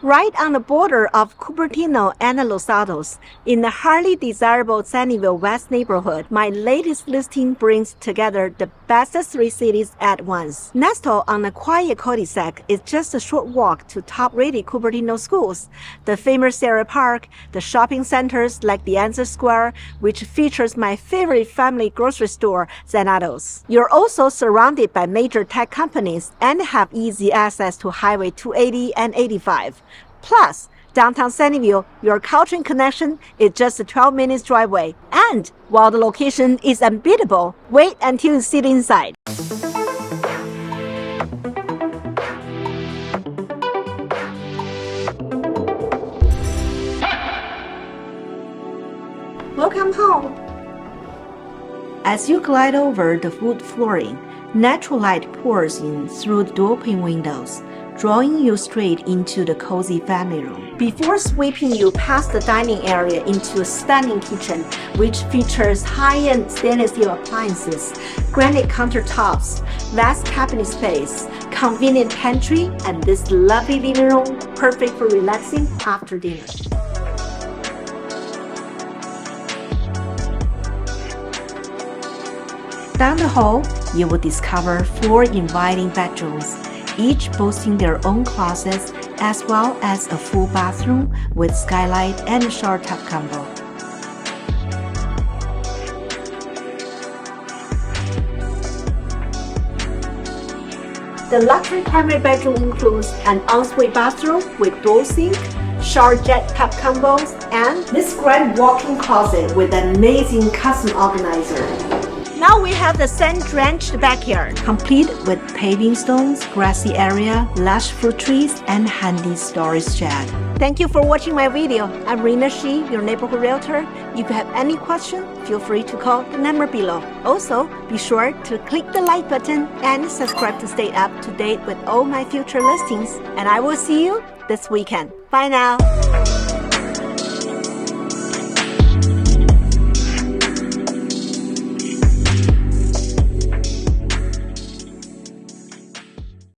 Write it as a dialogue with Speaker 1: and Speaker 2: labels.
Speaker 1: Right on the border of Cupertino and Los Altos, in the highly desirable Sunnyvale West neighborhood, my latest listing brings together the best of three cities at once. Nestled on a quiet cul-de-sac is just a short walk to top-rated Cupertino schools, the famous Serra Park, the shopping centers like the Altos Square, which features my favorite family grocery store, Altos. You're also surrounded by major tech companies and have easy access to Highway 280 and 85. Plus, downtown Sunnyvale, your Caltrain connection is just a 12 minutes drive away. And while the location is unbeatable, wait until you sit inside. Welcome home. As you glide over the wood flooring, natural light pours in through the dual-pane windows, drawing you straight into the cozy family room. Before sweeping you past the dining area into a stunning kitchen, which features high-end stainless steel appliances, granite countertops, vast cabinet space, convenient pantry, and this lovely living room, perfect for relaxing after dinner. Down the hall, you will discover 4 inviting bedrooms, each boasting their own closets as well as a full bathroom with skylight and a shower tub combo. The luxury primary bedroom includes an ensuite bathroom with dual sink, shower jet tub combos, and this grand walk-in closet with an amazing custom organizer. Now we have the sun-drenched backyard, complete with paving stones, grassy area, lush fruit trees, and handy storage shed. Thank you for watching my video. I'm rennashee, your neighborhood realtor. If you have any question, feel free to call the number below. Also, be sure to click the like button and subscribe to stay up to date with all my future listings. And I will see you this weekend. Bye now.